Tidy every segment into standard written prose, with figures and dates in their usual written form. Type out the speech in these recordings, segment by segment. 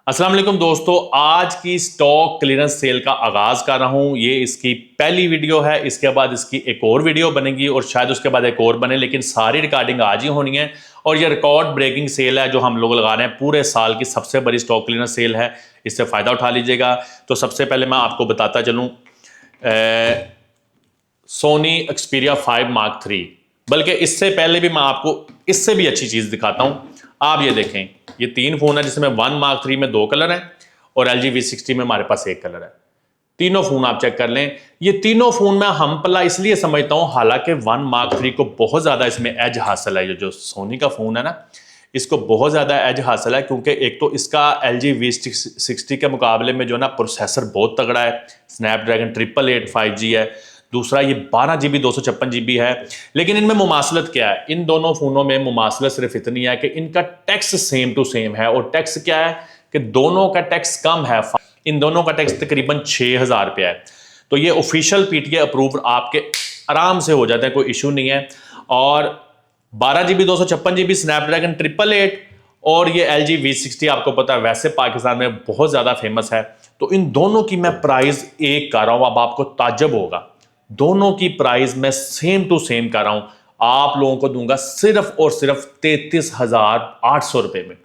अस्सलाम वालेकुम दोस्तों, आज की स्टॉक क्लियरेंस सेल का आगाज कर रहा हूं। ये इसकी पहली वीडियो है। इसके बाद इसकी एक और वीडियो बनेगी और शायद उसके बाद एक और बने, लेकिन सारी रिकॉर्डिंग आज ही होनी है। और ये रिकॉर्ड ब्रेकिंग सेल है जो हम लोग लगा रहे हैं। पूरे साल की सबसे बड़ी स्टॉक क्लियरेंस सेल है, इससे फ़ायदा उठा लीजिएगा। तो सबसे पहले मैं आपको बताता चलूँ, सोनी एक्सपीरिया 5 मार्क 3, बल्कि इससे पहले भी मैं आपको इससे भी अच्छी चीज़ दिखाता हूँ। आप ये देखें, ये 3 फ़ोन है जिसमें 1 मार्क 3 में 2 कलर हैं और LG V60 में हमारे पास 1 कलर है। तीनों फ़ोन आप चेक कर लें। ये तीनों फ़ोन मैं हम पला इसलिए समझता हूँ, हालांकि 1 मार्क 3 को बहुत ज़्यादा इसमें एज हासिल है। ये जो सोनी का फ़ोन है ना, इसको बहुत ज़्यादा एज हासिल है, क्योंकि एक तो इसका LG V60 के मुकाबले में जो ना प्रोसेसर बहुत तगड़ा है, स्नैपड्रैगन 888 5G है। दूसरा ये 12 GB 256 GB है। लेकिन इनमें मुमासलत क्या है? इन दोनों फ़ोनों में मुमासलत सिर्फ इतनी है कि इनका टैक्स सेम टू सेम है। और टैक्स क्या है कि दोनों का टैक्स कम है। इन दोनों का टैक्स तकरीबन 6000 रुपया है। तो ये ऑफिशियल PTA अप्रूव्ड आपके आराम से हो जाता है, कोई इशू नहीं है। और 12 GB 256 GB स्नैपड्रैगन 888 और ये LG V60 आपको पता है वैसे पाकिस्तान में बहुत ज़्यादा फेमस है। तो इन दोनों की मैं प्राइस एक कर रहा हूँ। अब आपको ताज्जुब होगा, दोनों की प्राइस मैं सेम टू सेम कर रहा हूं। आप लोगों को दूंगा सिर्फ और सिर्फ 33,800 रुपए में।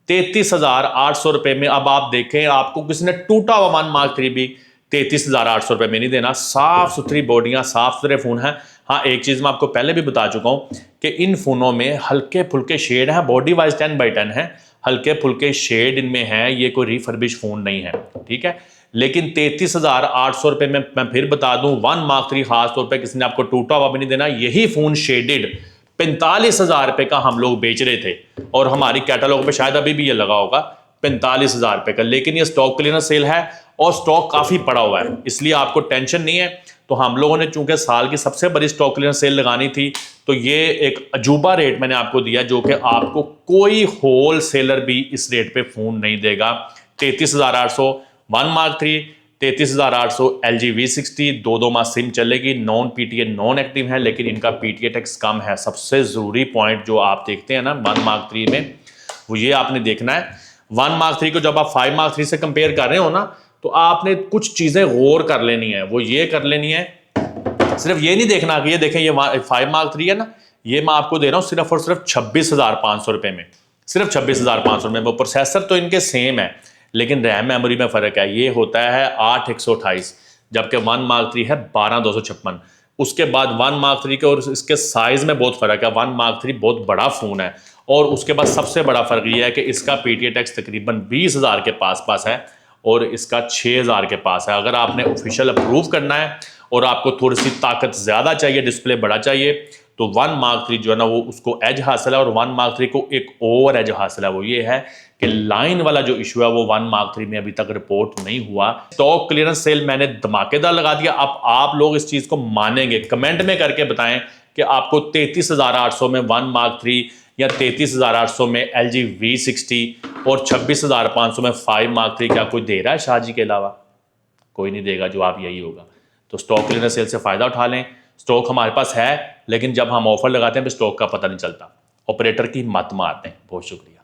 33,800 रुपए में। अब आप देखें, आपको किसी ने टूटा हुआ 1 मार्क 3 भी 33,800 रुपए में नहीं देना। साफ सुथरी बॉडियां, साफ सुथरे फोन हैं। हाँ, एक चीज मैं आपको पहले भी बता चुका हूं कि इन फोनों में हल्के फुल्के शेड हैं। बॉडी वाइज 10x10 है, हल्के फुल्के शेड इनमें हैं। ये कोई रिफर्बिश फोन नहीं है, ठीक है। लेकिन 33,800 रुपए में मैं फिर बता दूं, 1 मार्क 3 खास तौर पे किसी ने आपको टूटा हुआ भी नहीं देना। यही फोन शेडेड 45,000 रुपए का हम लोग बेच रहे थे और हमारी कैटलॉग पे शायद अभी भी ये लगा होगा 45,000 रुपए का। लेकिन ये स्टॉक क्लियरेंस सेल है और स्टॉक काफी पड़ा हुआ है, इसलिए आपको टेंशन नहीं है। तो हम लोगों ने चूंकि साल की सबसे बड़ी स्टॉक क्लियरेंस सेल लगानी थी, तो ये एक अजूबा रेट मैंने आपको दिया, जो कि आपको कोई होल सेलर भी इस रेट पे फोन नहीं देगा। 33,800 1 मार्क 3, 33,800 LG V60, 2 माह सिम चलेगी। नॉन PTA नॉन एक्टिव है, लेकिन इनका PTA टैक्स कम है। सबसे जरूरी पॉइंट जो आप देखते हैं ना 1 मार्क 3 में, वो ये आपने देखना है। 1 मार्क 3 को जब आप 5 मार्क 3 से कंपेयर कर रहे हो ना, तो आपने कुछ चीजें गौर कर लेनी है। वो ये कर लेनी है, सिर्फ ये नहीं देखना कि ये देखें ये 5 मार्क 3 है ना, ये मैं आपको दे रहा हूं सिर्फ और सिर्फ 26,500 रुपए में। सिर्फ 26,500 में। वो प्रोसेसर तो इनके सेम है, लेकिन रैम मेमोरी में फर्क है। ये होता है 8/128, जबकि 1 मार्क 3 है 12/256। उसके बाद 1 मार्क 3 के और इसके साइज में बहुत फर्क है। 1 मार्क 3 बहुत बड़ा फोन है। और उसके बाद सबसे बड़ा फर्क यह है कि इसका PTA टैक्स तकरीबन 20,000 के पास है और इसका 6,000 के पास है। अगर आपने ऑफिशियल अप्रूव करना है और आपको थोड़ी सी ताकत ज्यादा चाहिए, डिस्प्ले बड़ा चाहिए, तो 1 मार्क 3 जो है ना, वो उसको एज हासिल है। और 1 मार्क 3 को एक और एज हासिल है, वो ये है कि लाइन वाला जो इशू है वो 1 मार्क 3 में अभी तक रिपोर्ट नहीं हुआ। स्टॉक क्लियरेंस सेल मैंने धमाकेदार लगा दिया। अब आप लोग इस चीज को मानेंगे, कमेंट में करके बताएं कि आपको 33,800 में 1 मार्क 3 या 33,800 में LG V60 और 26,500 में 5 मार्क 3 क्या कोई दे रहा है शाहजी के अलावा? कोई नहीं देगा। जवाब यही होगा। तो स्टॉक क्लियरेंस सेल से फायदा उठा लें। स्टॉक हमारे पास है, लेकिन जब हम ऑफर लगाते हैं तो स्टॉक का पता नहीं चलता। ऑपरेटर की मत मारते हैं। बहुत शुक्रिया।